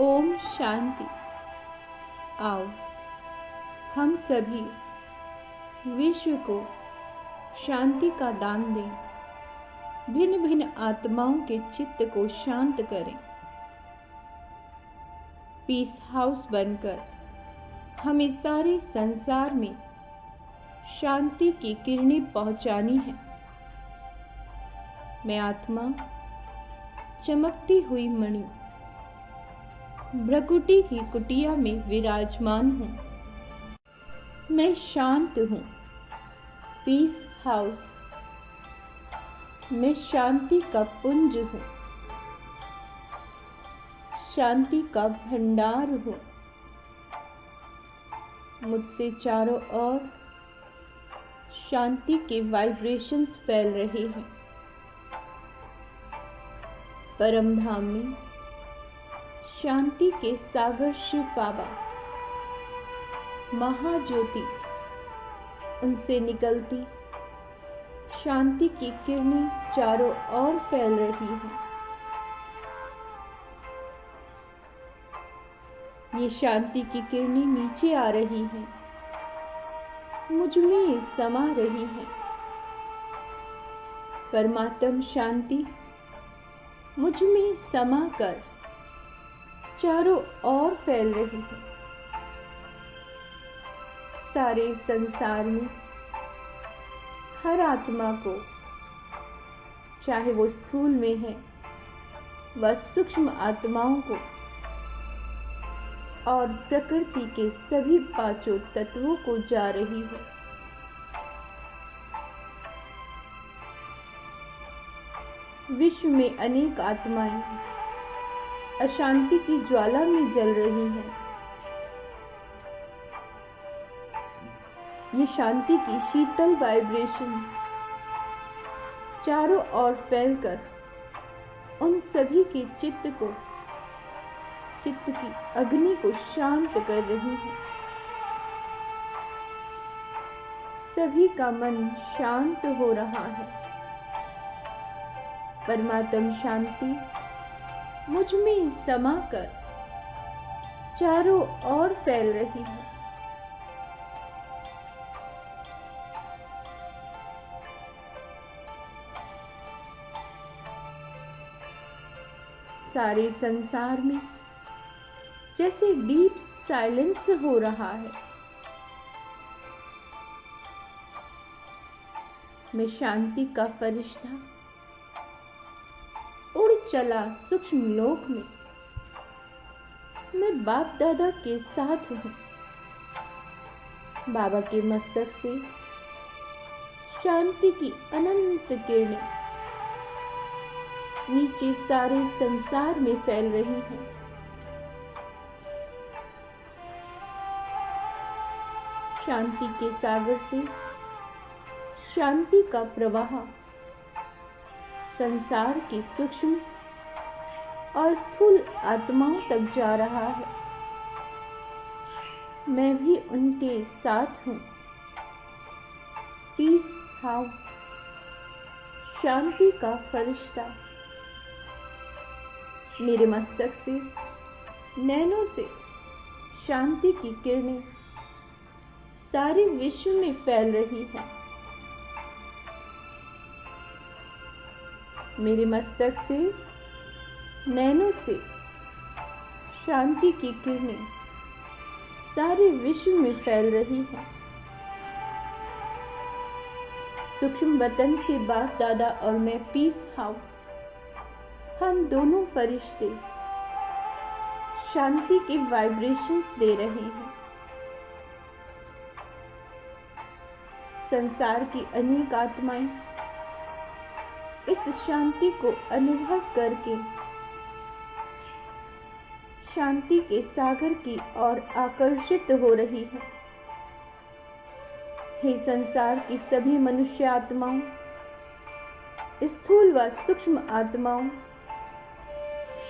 ओम शांति। आओ हम सभी विश्व को शांति का दान दें, भिन्न भिन्न आत्माओं के चित्त को शांत करें। पीस हाउस बनकर हमें सारे संसार में शांति की किरणें पहुंचानी है। मैं आत्मा चमकती हुई मणि भ्रकुटी की कुटिया में विराजमान हूँ। मैं शांत हूँ। Peace house. मैं शांति का पुंज हूँ, शांति का भंडार हूँ। मुझसे चारों ओर शांति के वाइब्रेशंस फैल रहे हैं। परम धाम में शांति के सागर शिव बाबा महाज्योति, उनसे निकलती शांति की किरणें चारों ओर फैल रही हैं। ये शांति की किरणें नीचे आ रही हैं, मुझ में समा रही हैं। परमात्म शांति मुझ में समा कर चारों ओर फैल रही है। सारे संसार में हर आत्मा को, चाहे वो स्थूल में है व सूक्ष्म आत्माओं को, और प्रकृति के सभी पांचों तत्वों को जा रही है। विश्व में अनेक आत्माएं अशांति की ज्वाला में जल रही हैं। ये शांति की शीतल वाइब्रेशन चारों ओर फैलकर उन सभी के चित्त की अग्नि को शांत कर रही है। सभी का मन शांत हो रहा है। परमात्म शांति मुझ में समाकर चारों ओर फैल रही है। सारे संसार में जैसे डीप साइलेंस हो रहा है। मैं शांति का फरिश्ता उड़ चला सूक्ष्म लोक में। मैं बाप दादा के साथ हूँ। बाबा के मस्तक से शांति की अनंत किरणें नीचे सारे संसार में फैल रही हैं। शांति के सागर से शांति का प्रवाह संसार की सूक्ष्म और स्थूल आत्माओं तक जा रहा है। मैं भी उनके साथ हूँ। पीस हाउस, शांति का फरिश्ता। मेरे मस्तक से नैनों से शांति की किरणें सारे विश्व में फैल रही है। मेरे मस्तक से नैनों से शांति की किरणें सारे विश्व में फैल रही है। सूक्ष्म वतन से बाप दादा और मैं पीस हाउस, हम दोनों फरिश्ते शांति के वाइब्रेशंस दे रहे हैं। संसार की अनेक आत्माएं इस शांति को अनुभव करके शांति के सागर की ओर आकर्षित हो रही है। हे संसार की सभी मनुष्य आत्माओं, स्थूल व सूक्ष्म आत्माओं,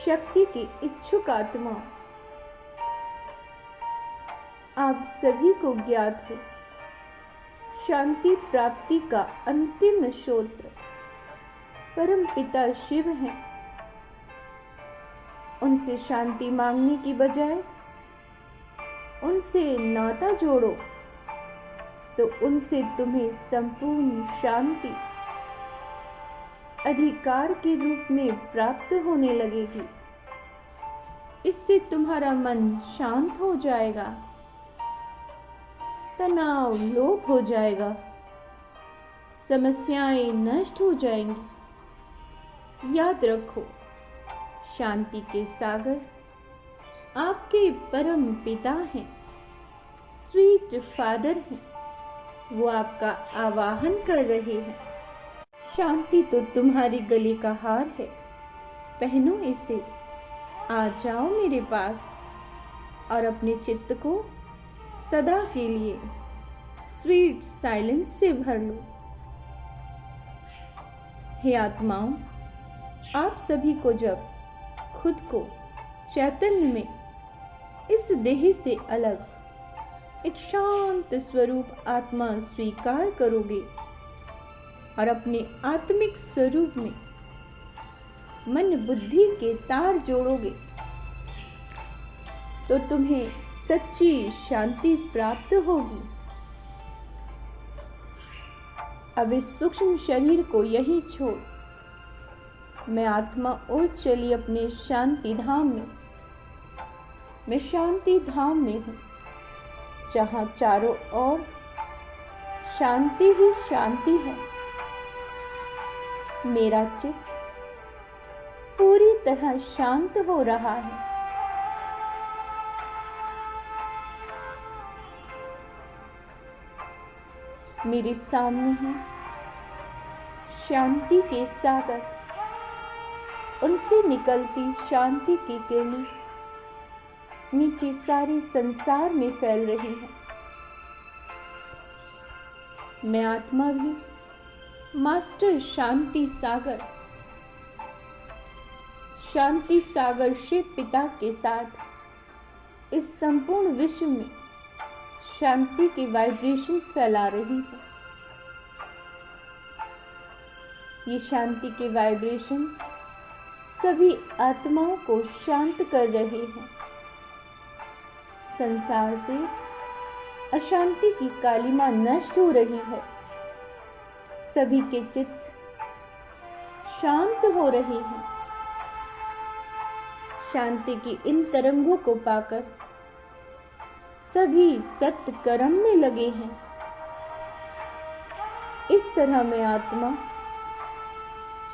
शक्ति की इच्छुक आत्माओं, आप सभी को ज्ञात हो, शांति प्राप्ति का अंतिम स्रोत परम पिता शिव हैं। उनसे शांति मांगने की बजाय उनसे नाता जोड़ो तो उनसे तुम्हें संपूर्ण शांति अधिकार के रूप में प्राप्त होने लगेगी। इससे तुम्हारा मन शांत हो जाएगा, तनाव लोप हो जाएगा, समस्याएं नष्ट हो जाएंगी। याद रखो, शांति के सागर आपके परम पिता हैं, स्वीट फादर हैं। वो आपका आवाहन कर रहे हैं। शांति तो तुम्हारी गले का हार है, पहनो इसे। आ जाओ मेरे पास और अपने चित्त को सदा के लिए स्वीट साइलेंस से भर लो। हे आत्माओं, आप सभी को जब खुद को चैतन्य में इस देह से अलग एक शांत स्वरूप आत्मा स्वीकार करोगे और अपने आत्मिक स्वरूप में मन बुद्धि के तार जोड़ोगे तो तुम्हें सच्ची शांति प्राप्त होगी। अब इस सूक्ष्म शरीर को यही छोड़ मैं आत्मा उड़ चली अपने शांति धाम में। मैं शांति धाम में हूँ, जहाँ चारों ओर शांति ही शांति है। मेरा चित्त पूरी तरह शांत हो रहा है। मेरे सामने है शांति के सागर, उनसे निकलती शांति की किरणें नीचे सारे संसार में फैल रही है। मैं आत्मा भी मास्टर शांति सागर शिव पिता के साथ इस संपूर्ण विश्व में शांति के वाइब्रेशंस फैला रही है। ये शांति के वाइब्रेशन सभी आत्माओं को शांत कर रहे हैं। संसार से अशांति की कालिमा नष्ट हो रही है। सभी के चित्त शांत हो रहे हैं। शांति की इन तरंगों को पाकर सभी सत्य कर्म में लगे हैं। इस तरह मैं आत्मा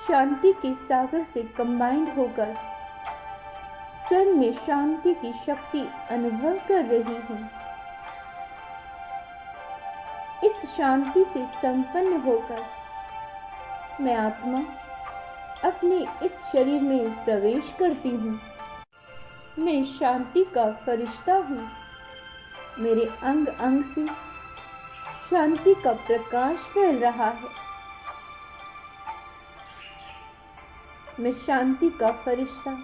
शांति के सागर से कंबाइंड होकर स्वयं में शांति की शक्ति अनुभव कर रही हूँ। इस शांति से संपन्न होकर मैं आत्मा अपने इस शरीर में प्रवेश करती हूँ। मैं शांति का फरिश्ता हूँ। मेरे अंग अंग से शांति का प्रकाश फैल रहा है। मैं शांति का फरिश्ता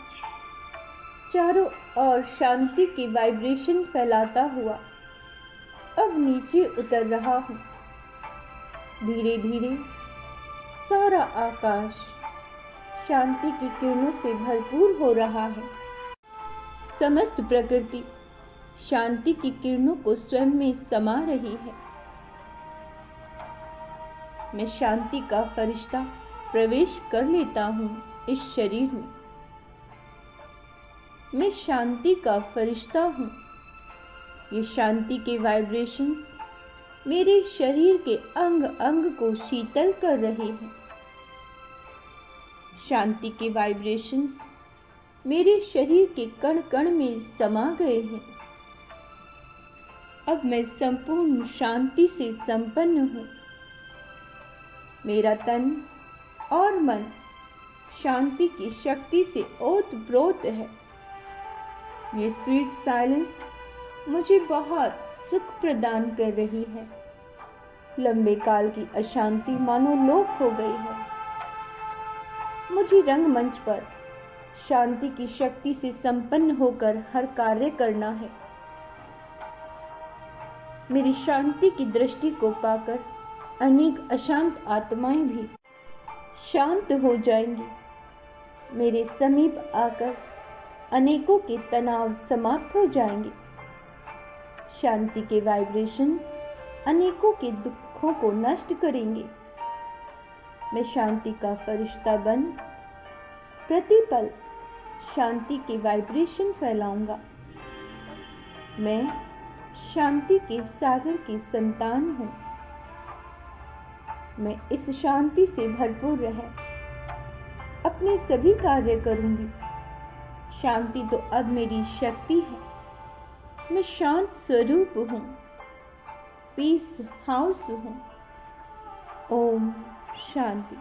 चारों ओर शांति की वाइब्रेशन फैलाता हुआ अब नीचे उतर रहा हूँ। धीरे धीरे सारा आकाश शांति की किरणों से भरपूर हो रहा है। समस्त प्रकृति शांति की किरणों को स्वयं में समा रही है। मैं शांति का फरिश्ता प्रवेश कर लेता हूँ इस शरीर में। मैं शांति का फरिश्ता हूँ। ये शांति के वाइब्रेशंस मेरे शरीर के अंग अंग को शीतल कर रहे हैं। शांति के वाइब्रेशंस मेरे शरीर के कण कण में समा गए हैं। अब मैं संपूर्ण शांति से संपन्न हूँ। मेरा तन और मन शांति की शक्ति से ओतप्रोत है। ये स्वीट साइलेंस मुझे बहुत सुख प्रदान कर रही है। लंबे काल की अशांति मानो लोप हो गई है। मुझे रंगमंच पर शांति की शक्ति से संपन्न होकर हर कार्य करना है। मेरी शांति की दृष्टि को पाकर अनेक अशांत आत्माएं भी शांत हो जाएंगी। मेरे समीप आकर अनेकों के तनाव समाप्त हो जाएंगे। शांति के वाइब्रेशन अनेकों के दुखों को नष्ट करेंगे। मैं शांति का फरिश्ता बन प्रतिपल शांति के वाइब्रेशन फैलाऊंगा। मैं शांति के सागर की संतान हूँ। मैं इस शांति से भरपूर रह अपने सभी कार्य करूंगी। शांति तो अब मेरी शक्ति है। मैं शांत स्वरूप हूँ, पीस हाउस हूँ। ओम शांति।